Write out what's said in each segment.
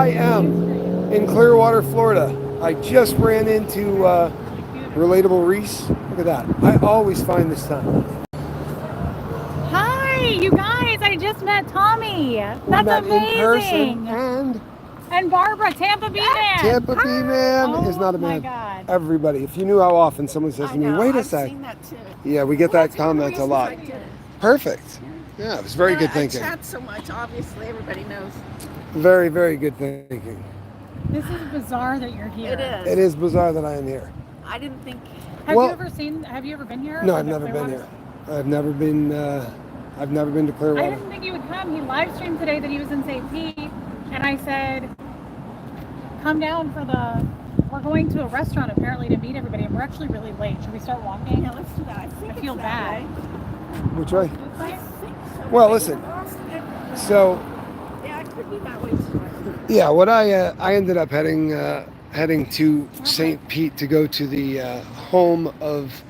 I am in Clearwater, Florida. I just ran into Relatable Reese. Look at that. I always find this time. Hi, you guys. I just met Tommy. That's met amazing. In person and Barbara, Tampa B Man. Tampa B Man is not a man. God. Everybody. If you knew how often someone says to me, wait a sec. I've seen that too. Yeah, we get that comment a lot. Perfect. Yeah, it was very good thinking. I chat so much, obviously, everybody knows. Very, very good thinking. This is bizarre that you're here. It is. It is bizarre that I am here. I didn't think. Have you ever been here? No, I've never been here. I've never been to Clearwater. I didn't think he would come. He live streamed today that he was in St. Pete, and I said, come down we're going to a restaurant apparently to meet everybody, and we're actually really late. Should we start walking? Yeah, let's do that. I feel bad. Which way? I think so. Well, listen. So. Yeah, it could be that way too. Yeah, what I ended up heading to St. Pete to go to the home of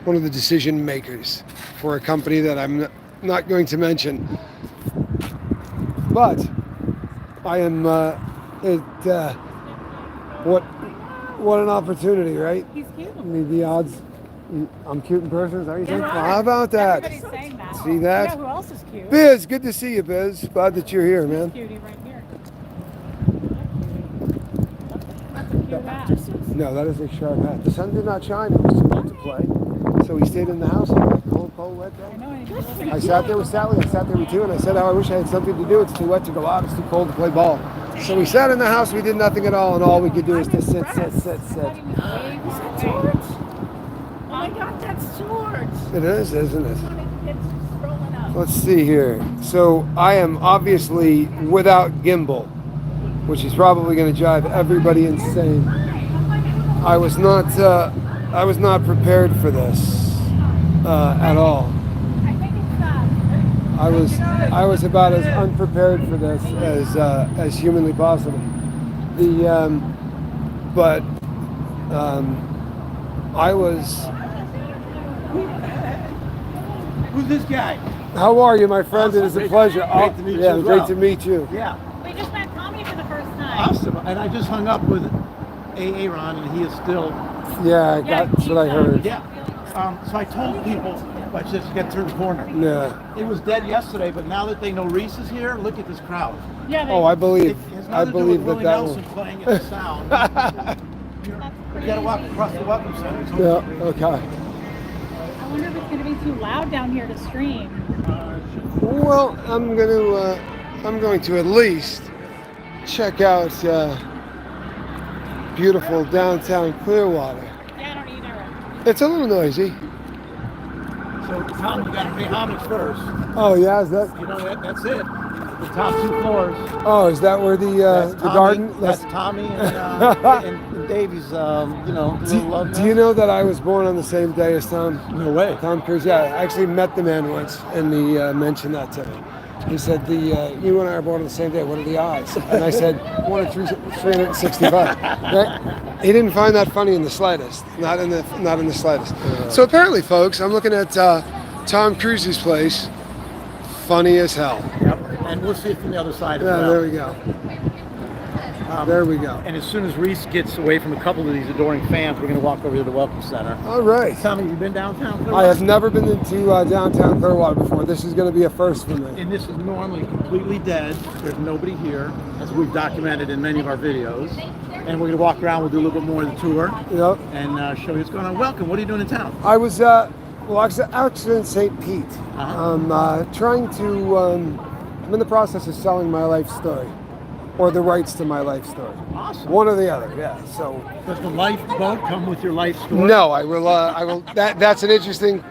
one of the decision makers for a company that I'm not going to mention. But I am what an opportunity, right? He's cute. I mean, the odds. I'm cute in person, is that what you think? Well, how about that? Everybody's saying that. See that? Yeah, who else is cute? Biz, good to see you, Biz. Glad that you're here, man. Cutie right here. That's a cute hat. No, that is a sharp hat. The sun did not shine. It was too late to play. So we stayed in the house on that cold, wet day. I sat there with Sally. I sat there with you, and I said, oh, I wish I had something to do. It's too wet to go out. It's too cold to play ball. So we sat in the house. We did nothing at all, and all we could do is just sit. Is that George? Oh my God, that's George. It is, isn't it? It's rolling up. Let's see here. So I am obviously without gimbal, which is probably going to drive everybody insane. I was not prepared for this at all. I was about as unprepared for this as humanly possible. I was. Who's this guy? How are you, my friend? It is a pleasure. Great to meet you as great well. to meet you. Yeah. We just met Tommy for the first time. Awesome. And I just hung up with Aaron, and he is still. Yeah, that's what I heard. Yeah. So I told people, let's just get through the corner. Yeah. It was dead yesterday, but now that they know Reese is here, look at this crowd. Yeah. I believe. I believe that Nelson playing at the sound. You got to walk across the welcome center. Yeah. Okay. I wonder if it's going to be too loud down here to stream. Well, I'm going to at least check out beautiful downtown Clearwater. Yeah, I don't either. It's a little noisy. So, Tom, you got to pay homage first. Oh yeah, is that? You know that's it. The top 2 floors. Oh, is that where the garden? That's Tommy and Davey's. Little love. Do you know that I was born on the same day as Tom? No way. Tom Cruise. Yeah, I actually met the man once, and he mentioned that to me. He said, you and I are born on the same day. What are the odds? And I said, 1 in 365. Right? He didn't find that funny in the slightest. Not in the slightest. So apparently, folks, I'm looking at Tom Cruise's place. Funny as hell. Yep. And we'll see it from the other side as well. Yeah, there we go. There we go. And as soon as Reese gets away from a couple of these adoring fans, we're going to walk over to the Welcome Center. All right. Tommy, have you been downtown Clearwater? I have never been into downtown Clearwater before. This is going to be a first for me. And this is normally completely dead. There's nobody here, as we've documented in many of our videos. And we're going to walk around. We'll do a little bit more of the tour. Yep. And show you what's going on. Welcome. What are you doing in town? I was actually in St. Pete. I'm trying to. I'm in the process of selling my life story, or the rights to my life story. Awesome. One or the other. Yeah. So. Does the lifeboat come with your life story? No, I will. I will. That's an interesting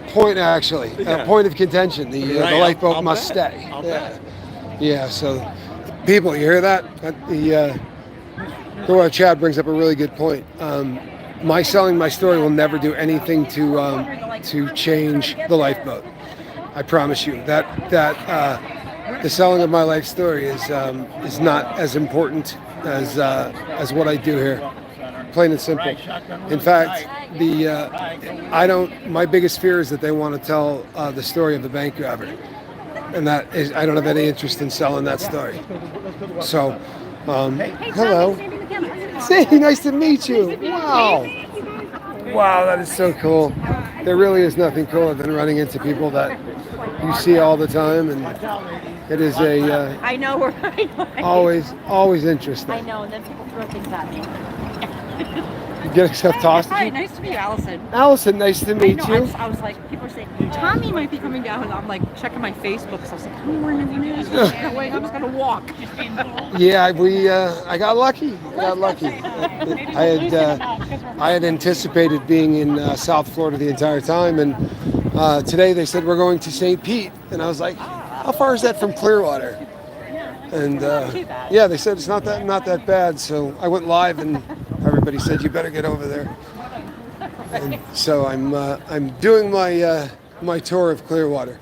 point, actually. Yeah. A point of contention. The lifeboat must stay. I'll bet. Yeah. So, people, you hear that? Chad brings up a really good point. My selling my story will never do anything to change the lifeboat. I promise you that the selling of my life story is not as important as what I do here. Plain and simple. In fact, my biggest fear is that they want to tell the story of the bank robber. and that is, I don't have any interest in selling that story. So, Hey, hello. Tom, the camera. Say, nice to meet you. Wow. Wow, that is so cool. There really is nothing cooler than running into people that you see all the time, and it is a I know we're always interesting. I know, and then people throw things at me. You get yourself tossed. Hi, nice to meet you, Allison. Allison, nice to meet I know, you. I was like, people are saying, Tommy might be coming down, and I'm like checking my Facebook, so I was like, Tommy, we're in the news. Wait, I'm just gonna walk. Yeah, I got lucky. I had anticipated being in South Florida the entire time, and today they said we're going to St. Pete, and I was like, how far is that from Clearwater? And yeah, they said it's not that bad. So I went live, and everybody said you better get over there. And so I'm doing my tour of Clearwater.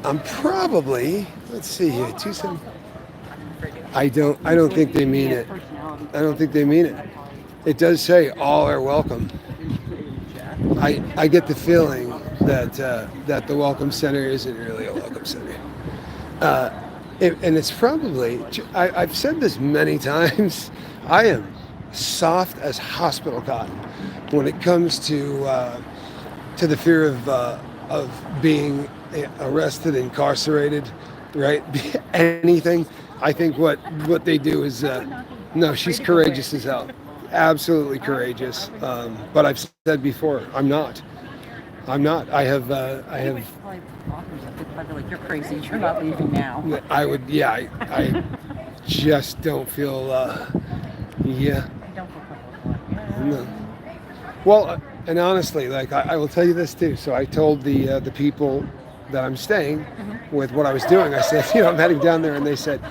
I'm probably, let's see here, 2-7. I don't think they mean it. I don't think they mean it. It does say all are welcome. I get the feeling that the Welcome Center isn't really a Welcome Center. And it's probably, I've said this many times, I am soft as hospital cotton when it comes to the fear of being arrested, incarcerated, right? Anything. I think what they do is, no, she's courageous as hell. Absolutely courageous. But I've said before, I'm not. I have. Like, you're crazy. You're not leaving now. I would. Yeah. I just don't feel. Yeah. I don't feel comfortable. No. Well, and honestly, like I will tell you this too. So I told the people that I'm staying with what I was doing. I said, I'm heading down there, and they said,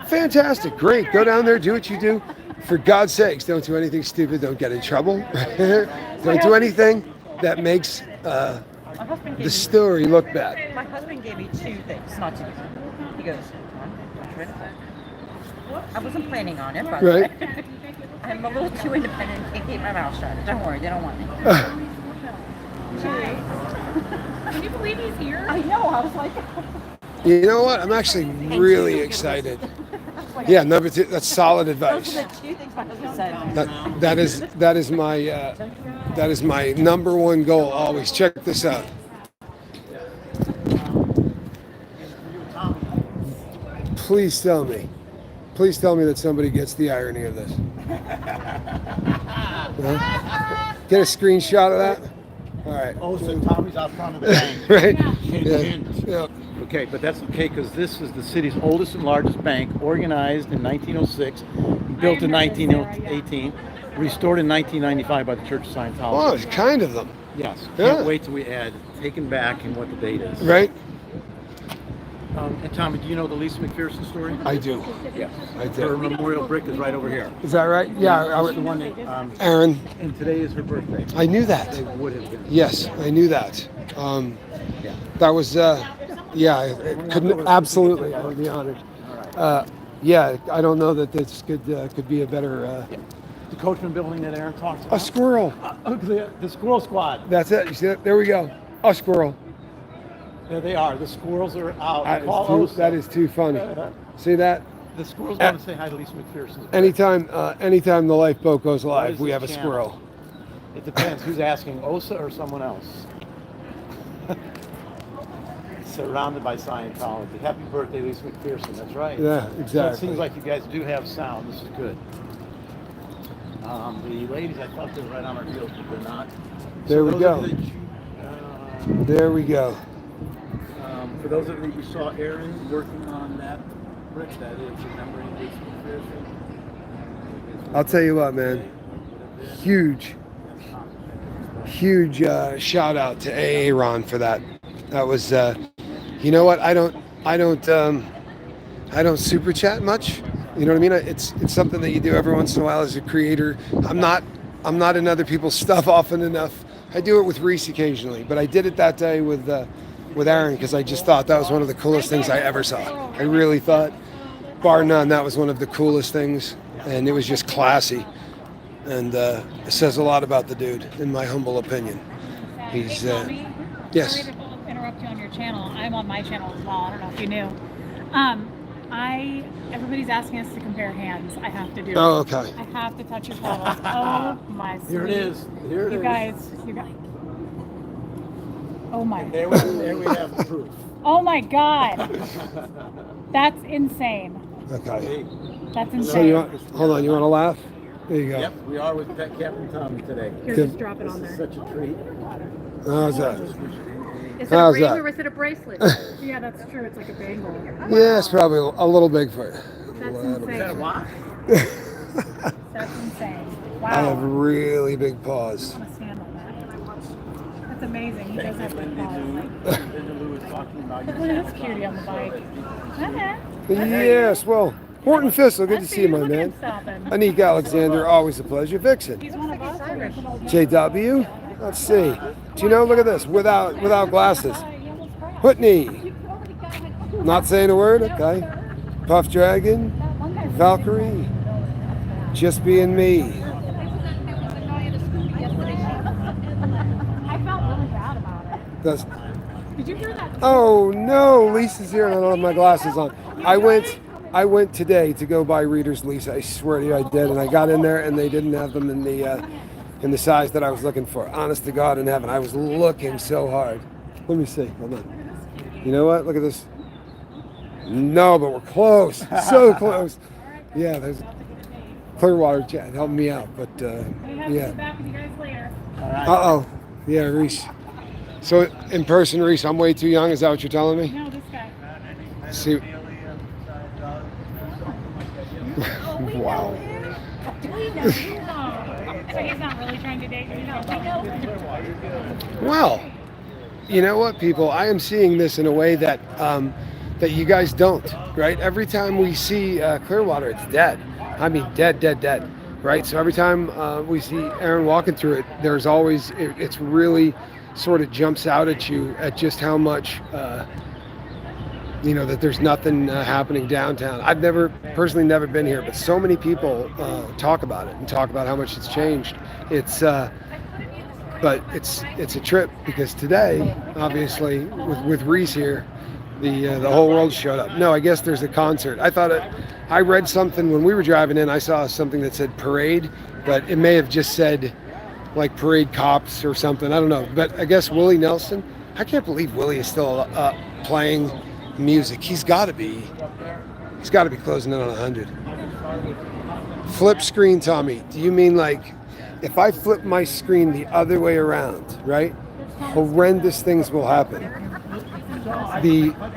fantastic, great, go down there, do what you do. For God's sakes, don't do anything stupid. Don't get in trouble. Don't do anything that makes the story look bad. My husband gave me 2 things, not 2. He goes, I wasn't planning on it, but Right. I'm a little too independent and can't keep my mouth shut. Don't worry, they don't want me. Can you believe he's here? I know, I was like... You know what? I'm actually really excited. Yeah, number 2. That's solid advice. Those are the 2 things my husband said. That is my number 1 goal. Always check this out. Please tell me that somebody gets the irony of this. Huh? Get a screenshot of that. All right. Oh, so Tommy's out front of the bank. Right. Hint. Yeah. Okay, but that's okay because this is the city's oldest and largest bank, organized in 1906, built in 1918, restored in 1995 by the Church of Scientology. Oh, it's kind of them. Yes. Yeah. Can't wait till we add taken back and what the date is. Right. And Tommy, do you know the Lisa McPherson story? I do. Yes. I Her do. memorial brick is right over here. Is that right? Yeah. It's the one that, Aaron, and today is her birthday. I knew that. It would have been. Yes, I knew that. Yeah. That was, yeah, it couldn't, absolutely, I would be honored. Yeah, I don't know that this could be a better, The Coachman building that Aaron talks about. a squirrel. The Squirrel Squad. That's it. You see that? There we go. A squirrel. There they are. The squirrels are out. That is too funny. See that? The squirrels want to say hi to Lisa McPherson. Anytime the lifeboat goes What live, is we the have a channel? squirrel. It depends. Who's asking, Osa or someone else? Surrounded by Scientology. Happy birthday, Lisa McPherson. That's right. Yeah, So it exactly. seems like you guys do have sound. This is good. The ladies, I thought they were right on our heels, but they're not. There we those go. of you There we go. for those of you who saw Aaron working on that brick, that is remembering Lisa McPherson. I'll tell you what, man. Huge shout out to Aaron for that. That was, you know what? I don't super chat much. You know what I mean? It's something that you do every once in a while as a creator. I'm not in other people's stuff often enough. I do it with Reese occasionally, but I did it that day with Aaron because I just thought that was one of the coolest things I ever saw. I really thought, bar none, that was one of the coolest things, and it was just classy. And it says a lot about the dude, in my humble opinion. He's yes. Sorry to interrupt interrupt you on your channel. I'm on my channel as well. I don't know if you knew. Everybody's asking us to compare hands. I have to do it. Oh, okay. I have to touch your pelvis. Oh my. Here it is. Here it is. You guys. Oh my. There we have the proof. Oh my God. That's insane. Okay. That's So insane. hold on, you want to laugh? There you go. Yep, we are with Pet Captain Tommy today. Here, Good. just drop it on This is there. such a treat. How's that? Is it How's a ring that? or is it a bracelet? Yeah, that's true. It's like a bangle. Yeah, it's probably a little big for you. That's Is that a insane. lock? That's insane. I have Wow. really big paws. I'm gonna stand on that. That's amazing. He does have big paws. Lou was talking about Look at this cutie on the bike. Okay. Yes, well, Horton Thistle, good to see you, my Look at man. him stopping. Anik Alexander, always a pleasure. Vixen, He's one of us. Irish. JW, let's see. Do you know, look at this, without glasses. Whitney, not saying a word, okay. Puff Dragon, Valkyrie, just being me. I felt really bad about it. Does, Did you hear that? oh no, Lisa's here and I don't have my glasses on. I went today to go buy readers, Lisa. I swear to you, I did, and I got in there and they didn't have them in the size that I was looking for. Honest to God in heaven, I was looking so hard. Let me see. Hold on. You know what? Look at this. No, but we're close. So close. Yeah, there's Clearwater chat helping me out, but We have to yeah. get back with you guys later. Uh-oh. Yeah, Reese. So in person, Reese, I'm way too young. Is that what you're telling me? No, this guy. See. Wow. Oh, so he's not really trying to date you. No, we know. Well, you know what, people? I am seeing this in a way that that you guys don't, right? Every time we see Clearwater, it's dead. I mean, dead, right? So every time we see Aaron walking through it, there's always, it's really sort of jumps out at you at just how much, that there's nothing happening downtown. I've personally never been here, but so many people talk about it and talk about how much it's changed. But it's a trip because today, obviously, with Reese here, the whole world showed up. No, I guess there's a concert. I read something when we were driving in. I saw something that said parade, but it may have just said like parade cops or something. I don't know. But I guess Willie Nelson. I can't believe Willie is still playing music. He's got to be closing in on 100. Flip screen, Tommy. Do you mean like if I flip my screen the other way around, right? Horrendous things will happen.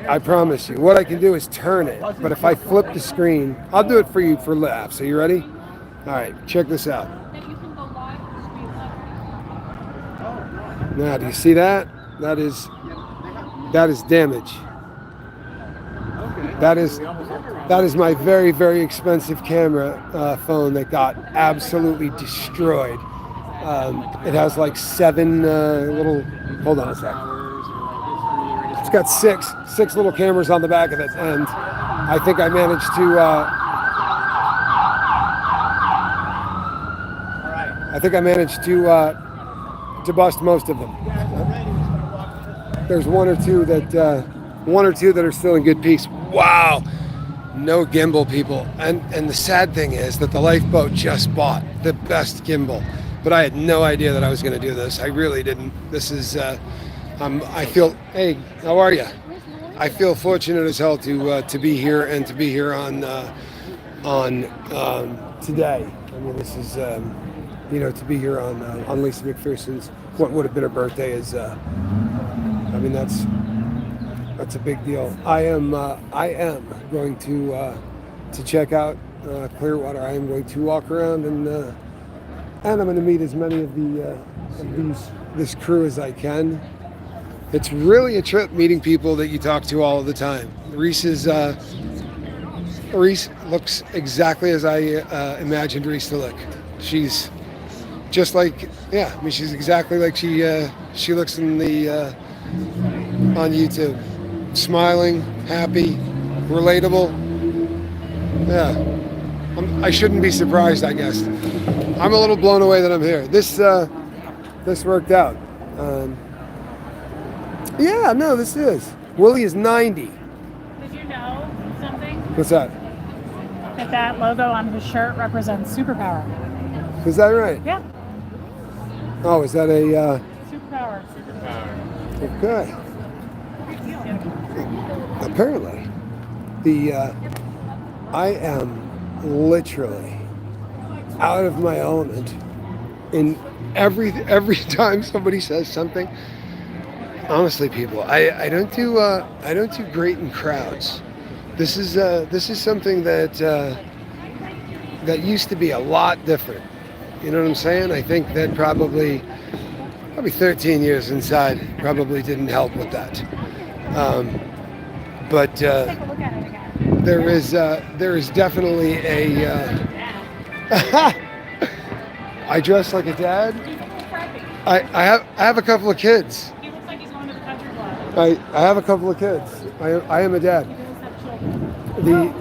I promise you. What I can do is turn it. But if I flip the screen, I'll do it for you for laughs. Are you ready? All right, check this out. Now, do you see that? That is damage. That is my very, very expensive camera phone that got absolutely destroyed. It has like 7 little. Hold on a second. It's got six little cameras on the back of it, and I think I managed to bust most of them. There's one or two that are still in good piece. Wow, no gimbal, people. And the sad thing is that the Lifeboat just bought the best gimbal, but I had no idea that I was going to do this. I really didn't. This is. I feel. Hey, how are you? I feel fortunate as hell to be here and to be here on today. I mean, this is to be here on Lisa McPherson's what would have been her birthday is. I mean, that's a big deal. I am going to check out Clearwater. I am going to walk around and I'm going to meet as many of this crew as I can. It's really a trip meeting people that you talk to all of the time. Reese looks exactly as I imagined Reese to look. She's just like, I mean, she's exactly like she looks in on YouTube. Smiling, happy, relatable. Yeah, I shouldn't be surprised, I guess. I'm a little blown away that I'm here. This worked out. Yeah, no, this is. Willie is 90. Did you know something? What's that? That logo on his shirt represents superpower. Is that right? Yeah, Oh, is that a, superpower. okay. Apparently, I am literally out of my element in every time somebody says something. Honestly, people, I don't do great in crowds. This is something that used to be a lot different. You know what I'm saying? I think that probably 13 years inside probably didn't help with that. But Take a look at it again. there is definitely a. I dress like a dad. He's a little preppy. I have a couple of kids. He looks like he's going to the country club. I have a couple of kids. I am a dad. He does have children. The Yeah,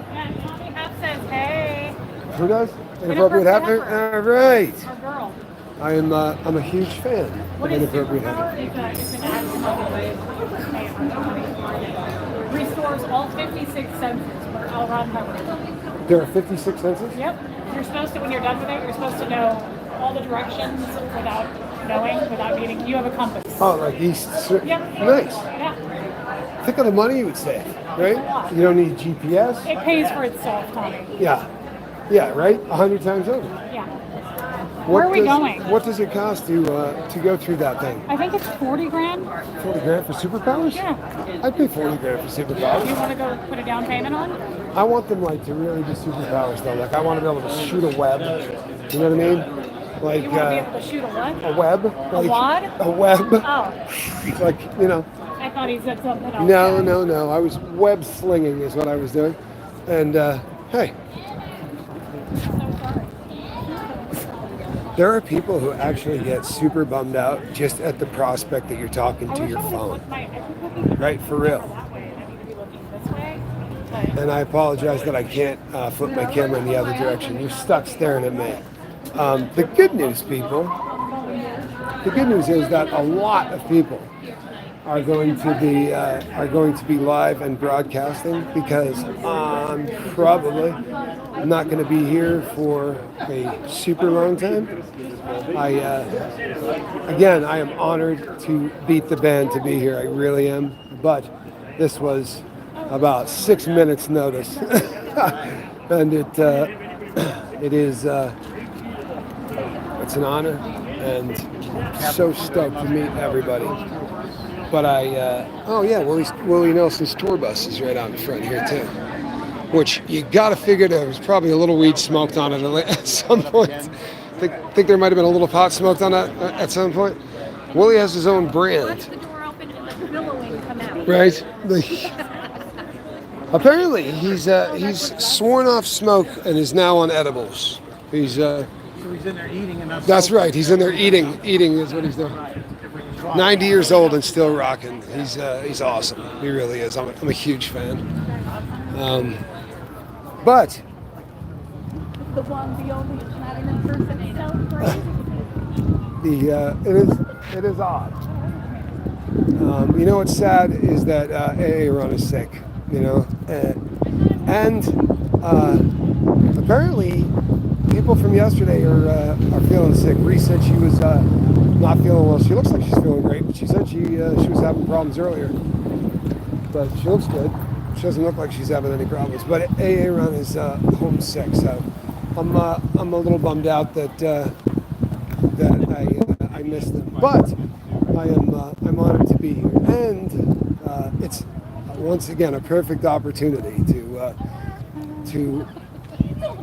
Tommy Huff says, hey, who does? Inappropriate heifer? All right. our girl. I'm a huge fan What of is inappropriate superpower? heifer. It's an action restores all 56 senses. We're all around covered. There are 56 senses. Yep. You're supposed to, when you're done with it, you're supposed to know all the directions without needing. You have a compass. Oh, like east. Yep. Nice. Yeah. Think of the money you would save, right? You don't need GPS. It pays for itself, Tommy. Yeah. Yeah, right? 100 times over. Yeah. What Where are we does- going? What does it cost to go through that thing? I think it's 40 grand. 40 grand for superpowers? Yeah. I'd pay 40 grand for You superpowers. want to go put a down payment on? I want them like to really be superpowers though. Like I want to be able to shoot a web. You know what I mean? Like You want to be able to shoot a what? a web. Like, wad? A web. Oh, Like, you know. I thought he said something else. No. I was web slinging is what I was doing. And hey, I'm so sorry. there are people who actually get super bummed out just at the prospect that you're talking I to wish your I would have phone. looked I keep looking Right, for real. that way, and I need to be looking this way. But And I apologize that I can't flip my camera in the other direction. You're stuck staring at me. The good news, people, the good news is that a lot of people are going to be live and broadcasting because I'm probably not going to be here for a super long time. Again, I am honored to beat the band to be here. I really am. But this was about 6 minutes notice, and it is it's an honor and so stoked to meet everybody. But oh yeah, Willie Nelson's tour bus is right out in front here too. Which you gotta figure there was probably a little weed smoked on it at some point. Think there might have been a little pot smoked on that at some point. Willie has his own brand. the door open and the billowing come out. Right? Apparently, he's sworn off smoke and is now on edibles. He's So he's in there eating and not that's smoking. right. He's in there eating. Eating is what he's doing. 90 years old and still rocking. He's awesome. He really is. I'm a huge fan. But The one, the only platinum person. So crazy. it is odd. You know what's sad is that AA Run is sick. You know, and apparently people from yesterday are feeling sick. Reese said she was not feeling well. She looks like she's feeling great, but she said she was having problems earlier. But she looks good. She doesn't look like she's having any problems. But AA Run is home sick, so I'm a little bummed out that I missed them. But I'm honored to be here, and it's once again a perfect opportunity to It's all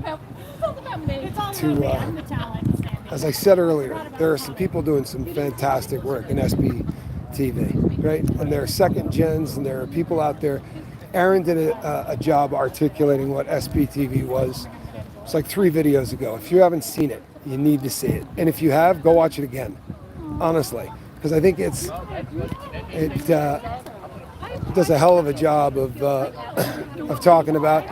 about me. It's all To, about me. I'm the talent. Sandy. as I said earlier, there are some people doing some fantastic work in SBTV, right? And there are second gens, and there are people out there. Aaron did a job articulating what SBTV was. It's like 3 videos ago. If you haven't seen it, you need to see it. And if you have, go watch it again, honestly, because I think it does a hell of a job of talking about.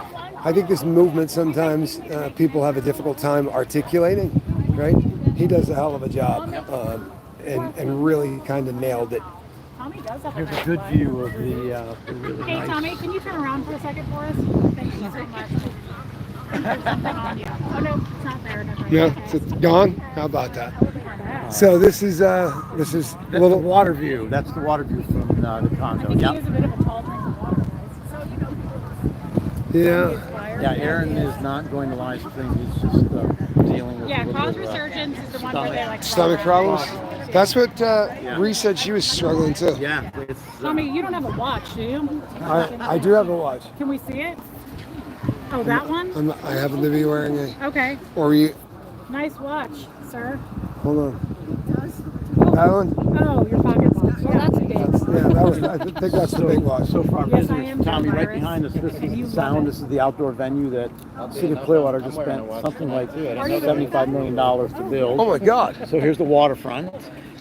I think this movement sometimes people have a difficult time articulating, right? He does a hell of a job and really kind of nailed it. Tommy does have Here's a nice good butt. view of the really Hey, nice. Tommy, can you turn around for a second for us? Thank you so much. There's something on you. Oh, no, it's not there. Never mind. Yeah, it's gone. How about that? Yeah. So this is That's the little. water view. That's the water view from the I condo. think he Yeah. is a bit of a tall drink of water, guys. So, you know, Yeah. inspired. Yeah, Aaron is not going to live stream. He's just dealing with Yeah, a little cause bit of, resurgence is the one where they like Stomach roll problems. around. That's what Ree said she was struggling too. yeah, it's Tommy, you don't have a watch, do you? I do have a watch. Can we see it? Oh, that one? I happen to be wearing a. Okay. Or you. Nice watch, sir. Hold on. That one. Oh, your pocket's well, that's big. Yeah, that was. I think that's the big watch. so far. Yes, I visitors. am Tommy, right virus. behind us. This If is you the love sound. it. This is the outdoor venue that City of Clearwater just spent something like $75 million to build. Oh my God, So here's the waterfront.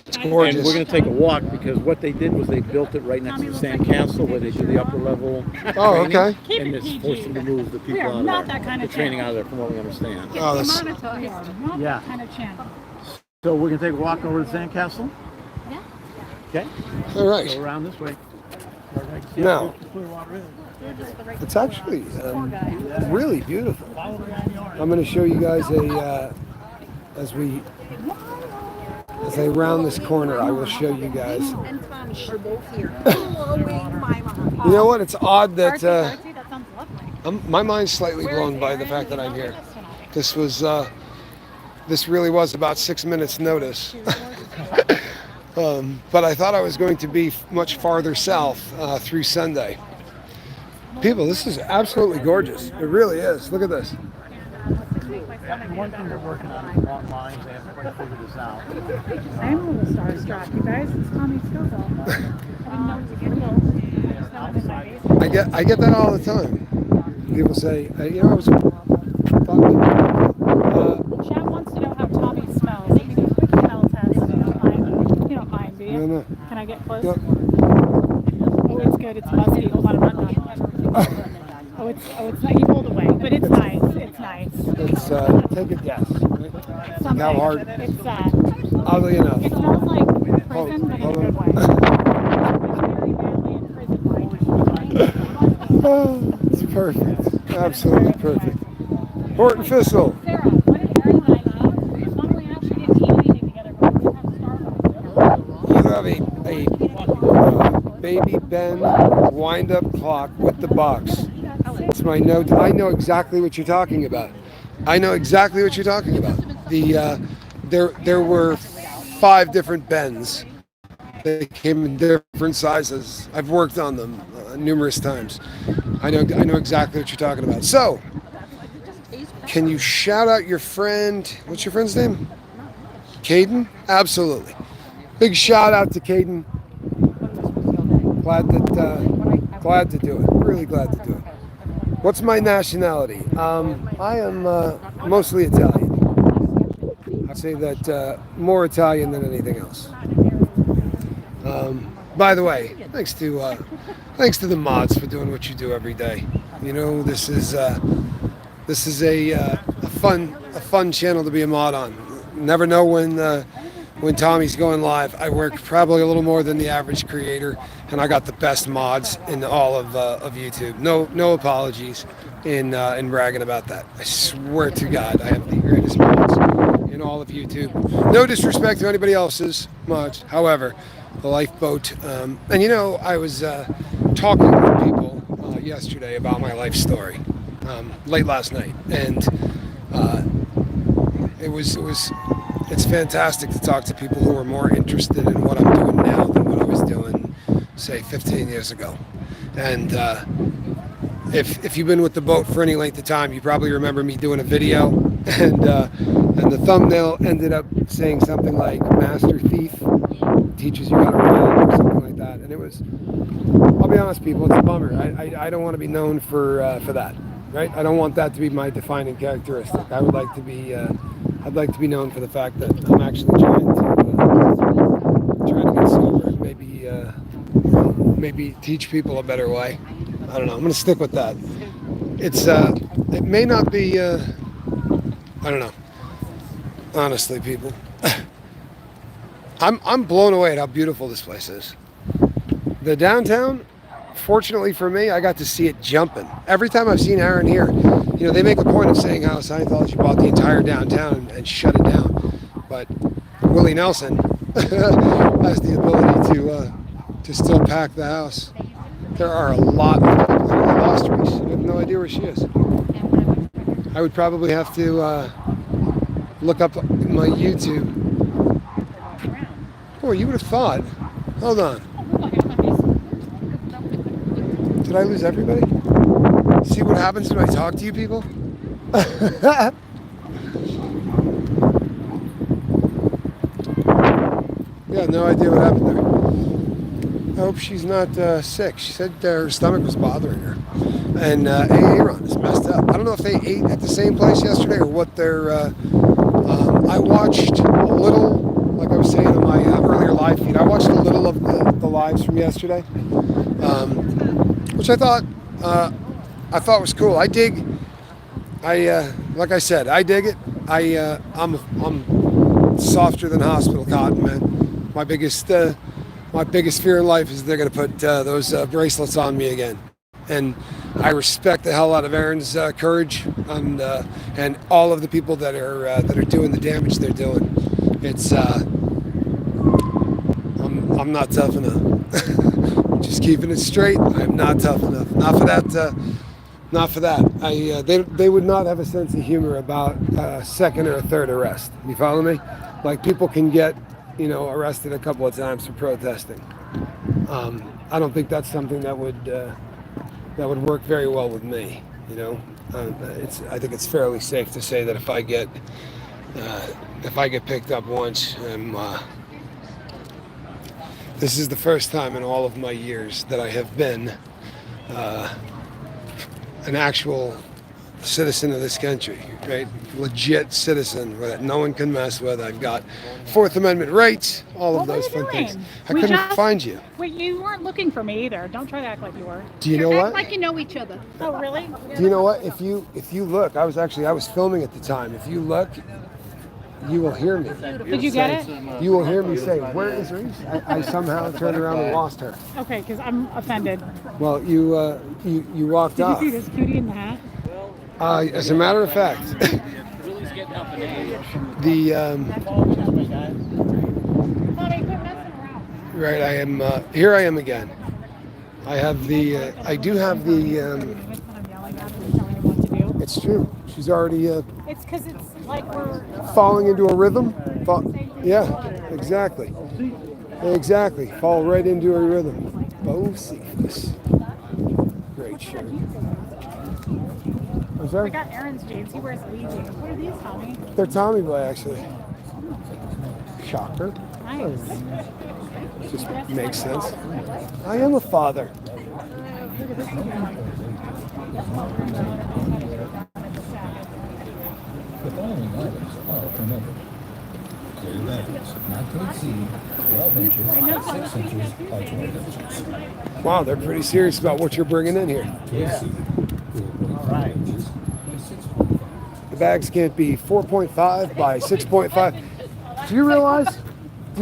it's And gorgeous. we're going to take a walk because what they did was they built it right next to the sand castle where they do the upper level Oh, training. okay. Keep And it it's PG. supposed to remove the We people are out not of there. that kind The of training channel. out of there from what we understand. Oh, that's. We are not Yeah. that kind of channel. So we're going to take a walk over to the sand castle. Yeah. Okay? All Go right. around this way. Now, Clearwater is. it's actually really beautiful. I'm going to show you guys as I round this corner. I will show you guys. And Tommy are both here. Blowing my mind. You know what? It's odd that Artsy, that sounds lovely. my mind's slightly Where blown is by the Aaron? fact that He's I'm not here. with us tonight. This was this really was about 6 minutes notice. But I thought I was going to be much farther south through Sunday. People, this is absolutely gorgeous. It really is. Look at this. One thing they're working on is long lines. They haven't quite figured this out. I'm a little starstruck, you guys. It's Tommy Stovall. I didn't know he was a I just know him in my basement. I get that all the time. People say, you know, I was talking. Chad wants to know how Tommy smells. Let me do a quick smell test. You don't mind? You don't mind, do you? No, no. Can I get close? Yep. Oh, it's good. It's musky. Hold on, I'm not done. Oh, it's not. You pulled away, but it's nice. It's nice. It's take a guess. Something. How hard? It's Oddly enough. it smells like prison, but in a hold good on. way. Very badly in prison. Oh, it's perfect. Absolutely perfect. Horton Thistle. Sarah, what did Aaron and I eat? Not only actually didn't eat anything together, but we did have Starbucks. You have a baby Ben wind-up clock with the box. It's my note. I know exactly what you're talking about. I know exactly what you're talking about. There were 5 different Bens. They came in different sizes. I've worked on them numerous times. I know exactly what you're talking about. So, can you shout out your friend? What's your friend's name? Caden? Absolutely. Big shout out to Caden. Glad to do it. Really glad to do it. What's my nationality? I am mostly Italian. I'd say that more Italian than anything else. By the way, thanks to the mods for doing what you do every day. You know, this is a fun channel to be a mod on. Never know when Tommy's going live. I work probably a little more than the average creator, and I got the best mods in all of YouTube. No apologies in bragging about that. I swear to God, I have the greatest mods in all of YouTube. No disrespect to anybody else's mods. However, the lifeboat, and you know, I was talking with people yesterday about my life story late last night, and it's fantastic to talk to people who are more interested in what I'm doing now than what I was doing, say, 15 years ago. And if you've been with the boat for any length of time, you probably remember me doing a video, and the thumbnail ended up saying something like "Master Thief teaches you how to ride," or something like that. And it was, I'll be honest, people, it's a bummer. I don't want to be known for that, right? I don't want that to be my defining characteristic. I would like to be I'd like to be known for the fact that I'm actually trying to get sober, maybe teach people a better way. I don't know. I'm going to stick with that. It may not be. I don't know. Honestly, people, I'm blown away at how beautiful this place is. the downtown, fortunately for me, I got to see it jumping. Every time I've seen Aaron here, you know, they make a point of saying how Scientology bought the entire downtown and shut it down. But Willie Nelson has the ability to still pack the house. There are a lot of people here. I lost Reese. I have no idea where she is. I would probably have to look up my YouTube. Boy, you would have thought. Hold on. Did I lose everybody? See what happens when I talk to you people? Yeah, no idea what happened there. I hope she's not sick. She said her stomach was bothering her. And Aaron is messed up. I don't know if they ate at the same place yesterday or what their... I watched a little, like I was saying in my earlier live feed, I watched a little of the lives from yesterday, which I thought was cool. Like I said, I dig it. I'm softer than hospital cotton, man. My biggest fear in life is they're going to put those bracelets on me again. And I respect the hell out of Aaron's courage and all of the people that are doing the damage they're doing. It's I'm not tough enough. Just keeping it straight. I'm not tough enough. Not for that. Not for that. They would not have a sense of humor about a second or a third arrest. You follow me? Like people can get, you know, arrested a couple of times for protesting. I don't think that's something that would work very well with me. You know, I think it's fairly safe to say that if I get picked up once, this is the first time in all of my years that I have been an actual citizen of this country, right? Legit citizen that no one can mess with. I've got Fourth Amendment rights, all of those fun things. I couldn't find you. Wait, you weren't looking for me either. Don't try to act like you were. Do you know what? Act like you know each other. Oh, really? Do you know what? If you look, I was filming at the time. If you look, you will hear me. Did you get it? You will hear me say, "Where is Reese?" I somehow turned around and lost her. Okay, because I'm offended. Well, you walked off. Did you see this cutie in the hat? As a matter of fact, the Mommy, quit messing around. right, I am here. I am again. I have the. I do have the. I'm yelling at her, telling her what to do. It's true. She's already It's because it's like we're. falling into a rhythm. Yeah, exactly. Exactly. Fall right into a rhythm. Bocephus. Great shirt. I'm I sorry? got Aaron's jeans. He wears Lee jeans. What are these, Tommy? They're Tommy Boy, actually. Shocker. Nice. Just makes sense. I am a father. The following items are permitted. Clear bags, not to exceed 12 inches by 6 inches by 12 inches. Wow, they're pretty serious about what you're bringing in here. The bags can't be 4.5 by 6.5. Do you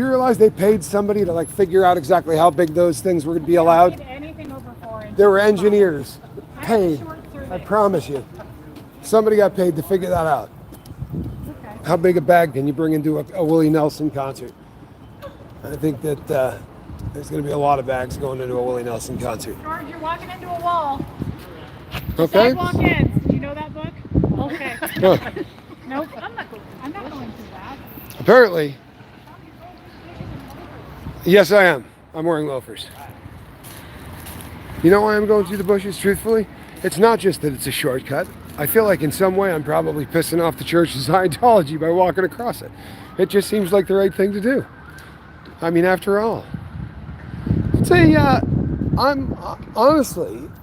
realize they paid somebody to like figure out exactly how big those things were going to be allowed? Anything over 4 inches. There were engineers paid. I promise you. Somebody got paid to figure that out. Okay. How big a bag can you bring into a Willie Nelson concert? I think that there's going to be a lot of bags going into a Willie Nelson concert. George, you're walking into a wall. Okay? Sidewalk ends. Do you know that book? Okay. Huh. Nope. I'm not going through that. Apparently. Yes, I am. I'm wearing loafers. You know why I'm going through the bushes, truthfully? It's not just that it's a shortcut. I feel like in some way I'm probably pissing off the Church of Scientology by walking across it. It just seems like the right thing to do. I mean, after all.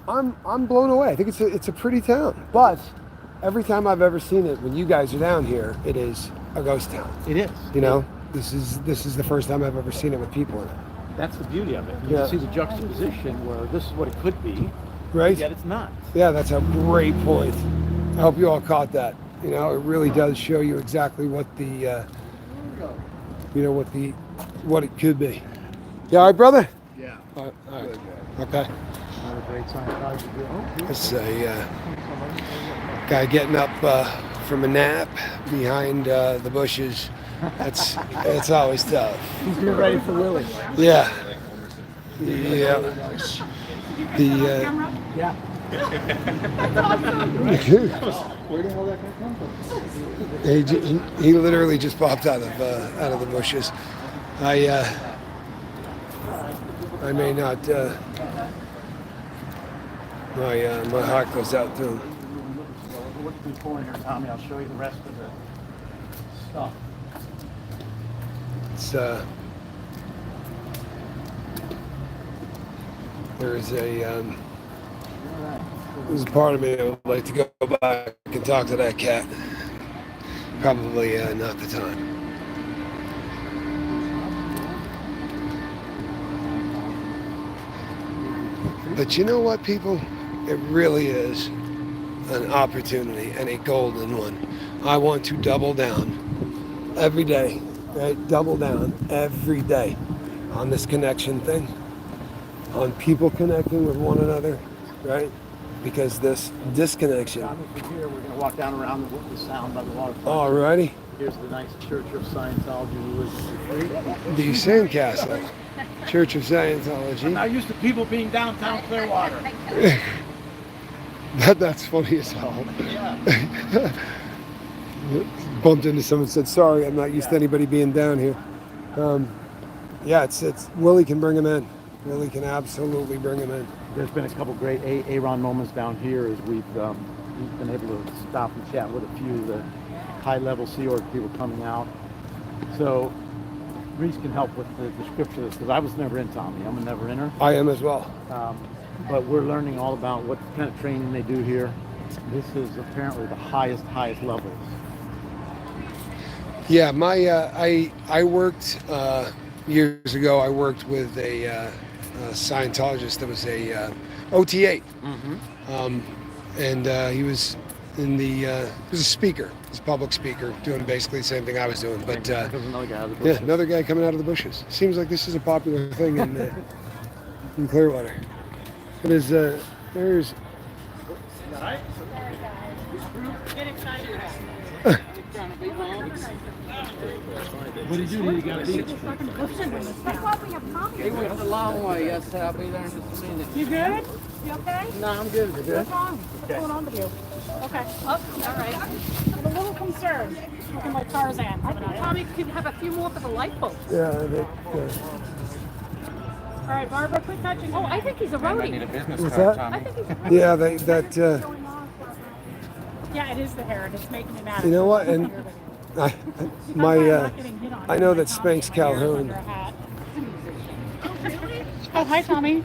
I'm blown away. I think it's a pretty town. But every time I've ever seen it, when you guys are down here, it is a ghost town. It is. You know, this is the first time I've ever seen it with people in it. That's the beauty of it. You Yeah. can see the juxtaposition where this is what it could be, Right? yet it's not. Yeah, that's a great point. I hope you all caught that. You know, it really does show you exactly what the, what it could be. Yeah, all right, brother? Yeah. All right. Okay. Another great Scientology group. Oh, This is a guy getting up from a nap behind the bushes. It's always tough. he's getting ready for Willie. Yeah. Yeah. The Yeah. Where the hell did that come from? he literally just popped out of the bushes. I may not. My heart goes out to him. What's before in here, Tommy? I'll show you the rest of the stuff. It's there's a part of me that would like to go back and talk to that cat. Probably not the time. But you know what, people? It really is an opportunity, and a golden one. I want to double down every day, right? Double down every day on this connection thing, on people connecting with one another, right? Because this disconnection. Tommy, from here, we're going to walk down around the sound by the waterfront. Alrighty. Here's the nice Church of Scientology who was free. The Sandcastle, Church of Scientology. I'm not used to people being downtown Clearwater. That's funny as hell. Bumped into someone and said, sorry, I'm not used to anybody being down here. Yeah, it's Willie can bring him in. Willie can absolutely bring him in. There's been a couple great Aaron moments down here as we've been able to stop and chat with a few of the high-level Sea Org people coming out. So Reese can help with the description of this because I was never in, Tommy. I'm a never-inner. I am as well. But we're learning all about what kind of training they do here. This is apparently the highest levels. Yeah, I worked years ago. I worked with a Scientologist that was a OT8, and he was in the he was a speaker, he was a public speaker, doing basically the same thing I was doing. But There's another guy out of the bushes. yeah, another guy coming out of the bushes. Seems like this is a popular thing in Clearwater. It is. There's. Get excited. What do you do? You got to be. He went a long way yesterday. I'll be there in just a minute. You good? You okay? No, I'm good. What's wrong? What's going on with you? Okay. Oh, all right. I'm a little concerned. Looking like Tarzan. I think Tommy could have a few more for the lifeboat. Yeah. All right, Barbara, quit touching. Oh, I think he's a roadie. What's that? I think he's a roadie. Yeah, Yeah, it is the hair, and it's making me mad. You know what? And I know that Spanx Calhoun. Oh, hi, Tommy.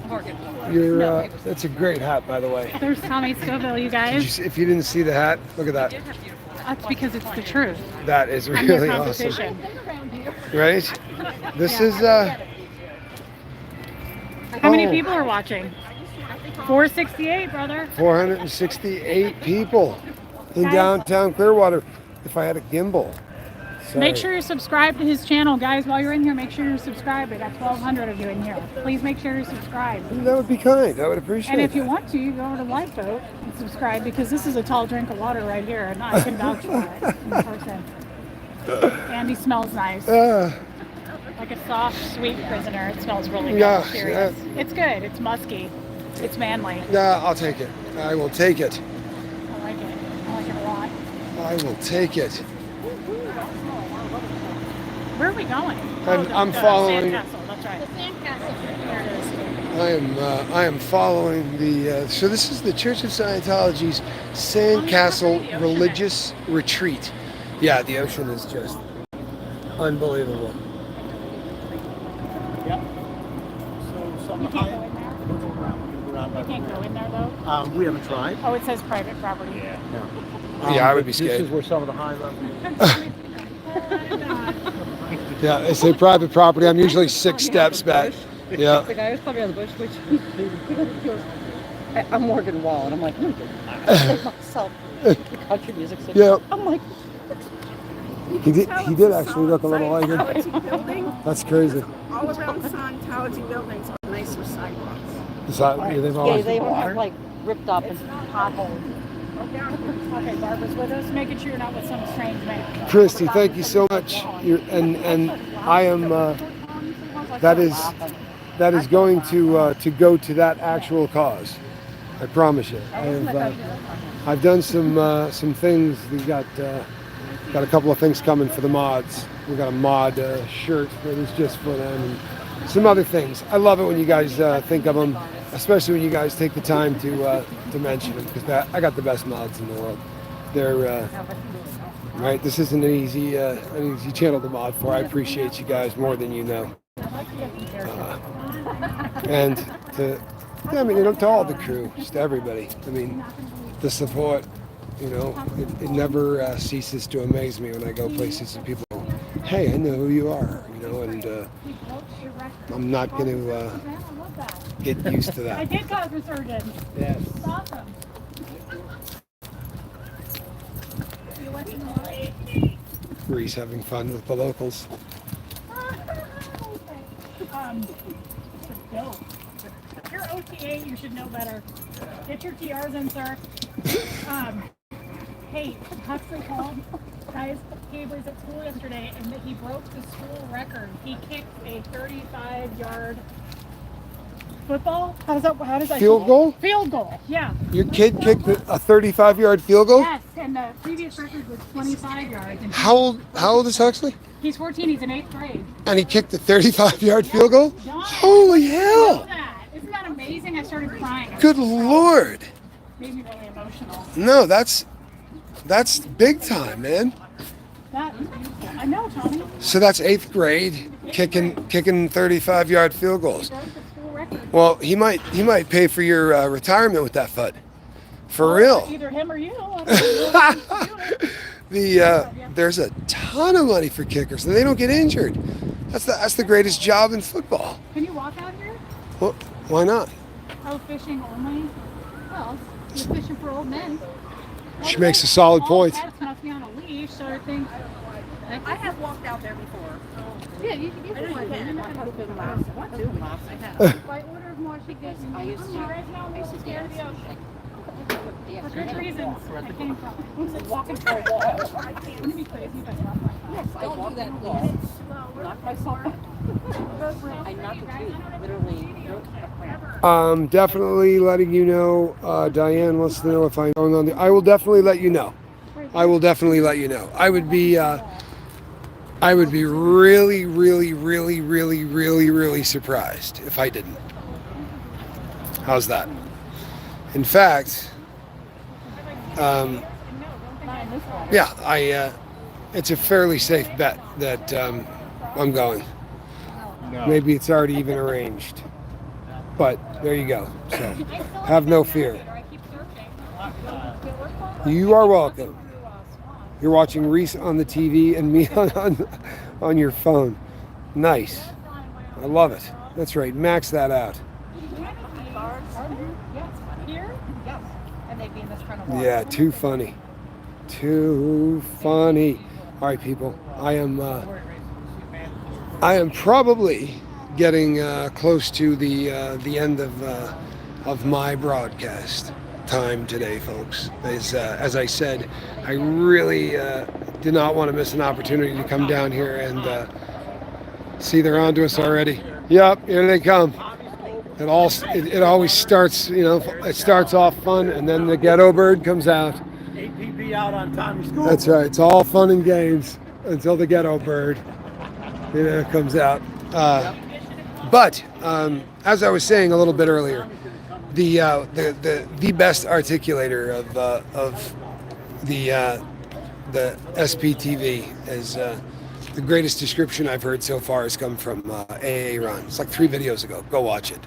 That's a great hat, by the way. There's Tommy Scoville, you guys. If you didn't see the hat, look at that. That's because it's the truth. That is I'm your really awesome. competition. Right? This is How many people are watching? 468, brother. 468 people in downtown Clearwater. If I had a gimbal. Sorry. Make sure you subscribe to his channel, guys. While you're in here, make sure you're subscribed. We got 1,200 of you in here. Please make sure you're subscribed. That would be kind. I would appreciate it. And if you want to, you go over to Lifeboat and subscribe because this is a tall drink of water right here, and I can vouch for it in person. And he smells nice. Like a soft, sweet prisoner. It smells really good. Yeah, Serious. It's good. It's musky. It's manly. Yeah, I'll take it. I will take it. I like it. I like it a lot. I will take it. Where are we going? I'm following. Sandcastle. That's right. The Sandcastle. There it is. I am following the. So this is the Church of Scientology's Sandcastle Religious Retreat. Yeah, the ocean is just unbelievable. Yep. So some You can't go in there? You can't go in there, though? we haven't tried. Oh, it says private property. Yeah. Yeah, I would be scared. This is where some of the high level. Yeah, it's a private property. I'm usually 6 steps back. Yeah. The guy was coming out of the bush, which he goes, I'm Morgan Wall, and I'm like, myself, the country music singer. Yeah. I'm like, He did actually look a little like him. Scientology building. That's crazy. All around Scientology buildings are nice sidewalks. Yeah, they've Yeah, always they don't have like ripped up and potholes. Okay, Barbara's with us, making sure you're not with some strange man. Christy, thank you so much. And I am that is going to go to that actual cause. I promise you. I've done some things. We got a couple of things coming for the mods. We got a mod shirt that is just for them, and some other things. I love it when you guys think of them, especially when you guys take the time to mention them, because I got the best mods in the world. They're right. This isn't an easy channel to mod for. I appreciate you guys more than you know, and to all the crew, just to everybody. I mean, the support. It never ceases to amaze me when I go places and people go, hey, I know who you are, and I'm not going to get used to that. I did cause resurgence. Yes. It's awesome. Reese having fun with the locals. Bill, if you're OTA, you should know better. Get your TRs in, sir. Hey, Huxley called. Guys, he was at school yesterday, and he broke the school record. He kicked a 35-yard football. How does that Field goal? Field goal, yeah. Your kid kicked a 35-yard field goal? Yes, and the previous record was 25 yards. And How old is Huxley? He's 14. He's in 8th grade. And he kicked a 35-yard field goal? Holy hell! Isn't that amazing? I started crying. Good Lord! Made me really emotional. No, that's big time, man. That is beautiful. I know, Tony. So that's 8th grade, kicking 35-yard field goals. Well, he might pay for your retirement with that foot. For real. Either him or you. I don't know. There's a ton of money for kickers, and they don't get injured. That's the greatest job in football. Can you walk out here? Well, why not? Oh, fishing only? Well, you're fishing for old men. She makes a solid point. Pets must be on a leash, so I think. I have walked out there before. Yeah, you can get one. My husband laughs. What do laughs? I have. By order of more, she gets. I used to. I used to scared of the ocean. For Yeah, good reasons. I came from. Walking through a wall. Wouldn't it be crazy if I dropped my phone? Yes, I walked that wall. Knocked myself out. I knocked a tree. Literally broke a plant. Definitely letting you know. Diane wants to know if I'm going on I will definitely let you know. I will definitely let you know. I would be really, really, really, really, really, really surprised if I didn't. How's that? In fact, it's a fairly safe bet that I'm going. Maybe it's already even arranged. But there you go. So have no fear. You are welcome. You're watching Reese on the TV and me on your phone. Nice. I love it. That's right. Max that out. Yeah, too funny. Too funny. All right, people. I am probably getting close to the end of my broadcast time today, folks. As I said, I really did not want to miss an opportunity to come down here and see they're onto us already. Yep, here they come. It always starts, it starts off fun, and then the ghetto bird comes out. APB out on Tommy School. That's right. It's all fun and games until the ghetto bird, comes out. But as I was saying a little bit earlier, the best articulator of the SPTV is the greatest description I've heard so far has come from AA Ron. It's like 3 videos ago. Go watch it.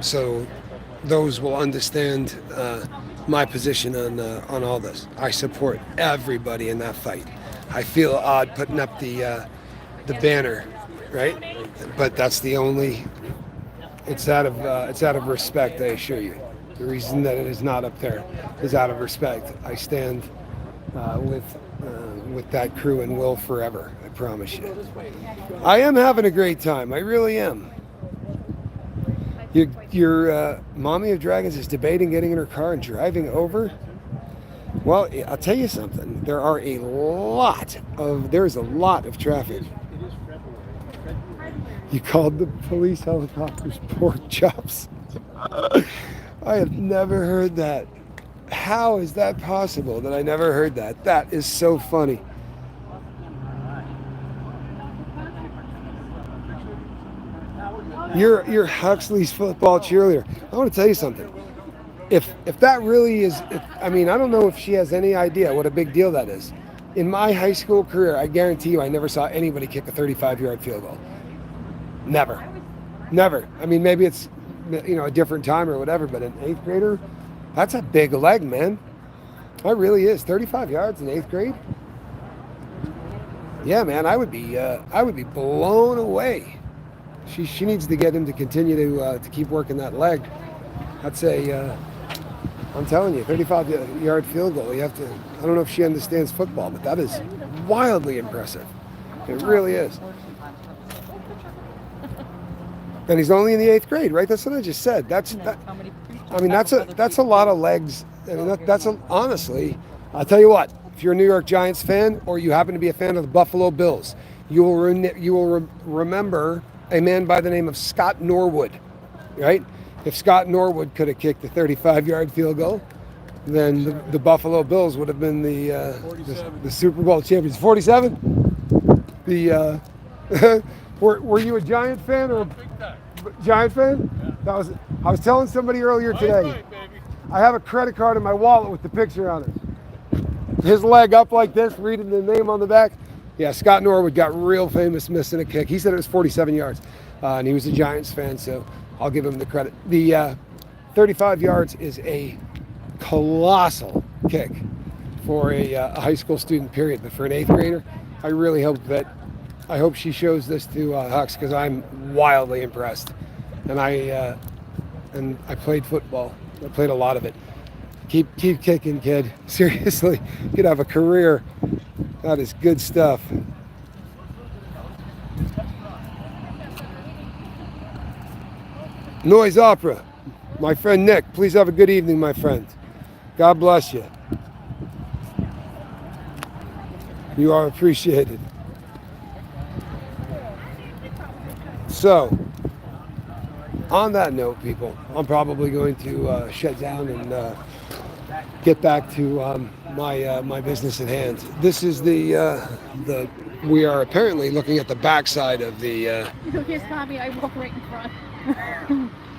So those will understand my position on all this. I support everybody in that fight. I feel odd putting up the banner, right? But that's the only. It's out of respect, I assure you. The reason that it is not up there is out of respect. I stand with that crew and will forever. I promise you. I am having a great time. I really am. Your mommy of dragons is debating getting in her car and driving over. Well, I'll tell you something. There's a lot of traffic. You called the police helicopters pork chops. I have never heard that. How is that possible that I never heard that? That is so funny. You're Huxley's football cheerleader. I want to tell you something. If that really is, I don't know if she has any idea what a big deal that is. In my high school career, I guarantee you I never saw anybody kick a 35-yard field goal. Never. Maybe it's a different time or whatever, but an 8th grader, that's a big leg, man. That really is. 35 yards in 8th grade? Yeah, man, I would be blown away. She needs to get him to continue to keep working that leg. That's I'm telling you, 35-yard field goal. I don't know if she understands football, but that is wildly impressive. It really is. And he's only in the 8th grade, right? That's what I just said. That's a lot of legs. Honestly, I'll tell you what. If you're a New York Giants fan, or you happen to be a fan of the Buffalo Bills, you will remember a man by the name of Scott Norwood, right? If Scott Norwood could have kicked the 35-yard field goal, then the Buffalo Bills would have been the Super Bowl champions. 47? Were you a Giant fan or a Giant fan? I was telling somebody earlier today. I have a credit card in my wallet with the picture on it. His leg up like this, reading the name on the back. Yeah, Scott Norwood got real famous missing a kick. He said it was 47 yards, and he was a Giants fan, so I'll give him the credit. The 35 yards is a colossal kick for a high school student, period. But for an 8th grader, I really hope she shows this to Hux, because I'm wildly impressed. And I played football. I played a lot of it. Keep kicking, kid. Seriously, you could have a career. That is good stuff. Noise Opera. My friend Nick, please have a good evening, my friend. God bless you. You are appreciated. So, on that note, people, I'm probably going to shut down and get back to my business at hand. This is we are apparently looking at the backside of the. Here's Bobby. I walk right in front.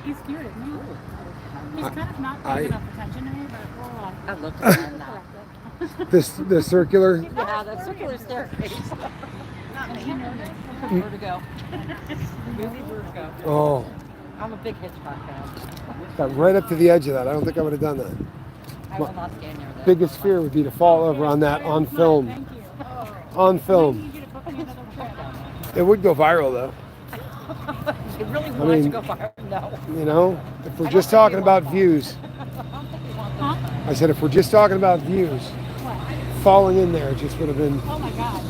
He's cute, isn't he? He's kind of not paying enough attention to me, but I looked at him now. the circular. Yeah, the circular staircase. Vertigo. Movie Vertigo. Oh. I'm a big Hitchcock fan. Got right up to the edge of that. I don't think I would have done that. I will not stand near that. Biggest fear would be to fall over on that on film. thank you. On film. It would go viral though. You really want to go far? No. If we're just talking about views. I said if we're just talking about views, falling in there just would have been. Oh my God.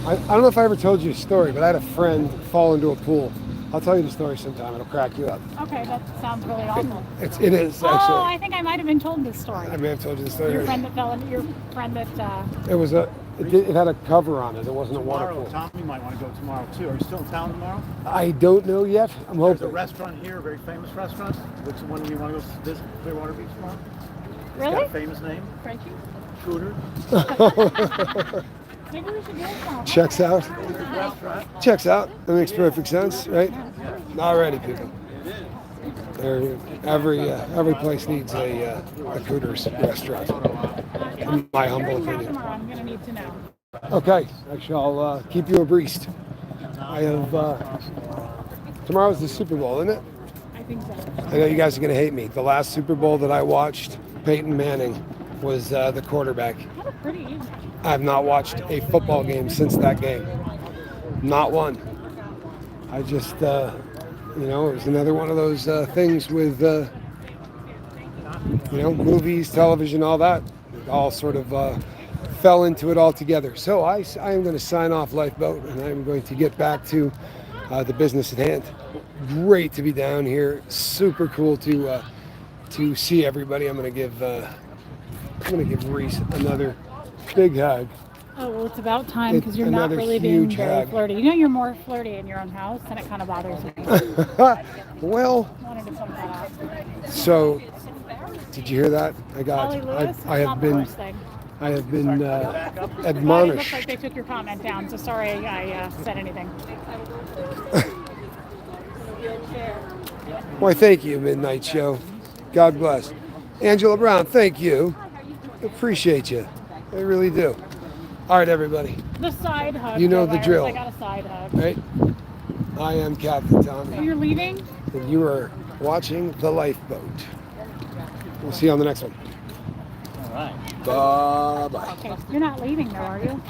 I don't know if I ever told you a story, but I had a friend fall into a pool. I'll tell you the story sometime. It'll crack you up. Okay, that sounds really awful. It is, actually. Oh, I think I might have been told this story. I may have told you the story. Your friend that fell in, your friend that... It had a cover on it. It wasn't a water pool. Tommy might want to go tomorrow too. Are you still in town tomorrow? I don't know yet. I'm There's hoping. a restaurant here, a very famous restaurant. Which one do you want to go visit Clearwater Beach tomorrow? It's Really? got a famous name. Frankie? Shooter. Maybe we should go tomorrow. Checks out. Restaurant. Checks out. That makes perfect sense, right? Alrighty, people. Every place needs a Cooters restaurant, in my humble opinion. Tomorrow, I'm going to need to know. Okay, actually, I'll keep you abreast. I have tomorrow's the Super Bowl, isn't it? I think so. I know you guys are going to hate me. The last Super Bowl that I watched, Peyton Manning was the quarterback. What a pretty evening. I have not watched a football game since that game. Not one. I just, it was another one of those things with, movies, television, all that. It all sort of fell into it all together. So I am going to sign off Lifeboat, and I'm going to get back to the business at hand. great to be down here. Super cool to see everybody. I'm gonna give Reese another big hug. Oh, well, it's about time because you're not Another really being huge very hug. flirty. You know, you're more flirty in your own house, and it kind of bothers me. Well, Wanted to point that out. so did you hear that? Holly Lewis, I it's have not the been worst thing. admonished. But it looks like they took your comment down, so sorry I said anything. Why, thank you, Midnight Show. God bless. Angela Brown, thank you. Appreciate you. I really do. All right, everybody. The side hug. You know the Virus. drill. I got a side hug. Right? I am Captain So Tommy, you're leaving? and you are watching The Lifeboat. We'll see you on the next one. All right. Bye-bye. Okay. You're not leaving, though, are you?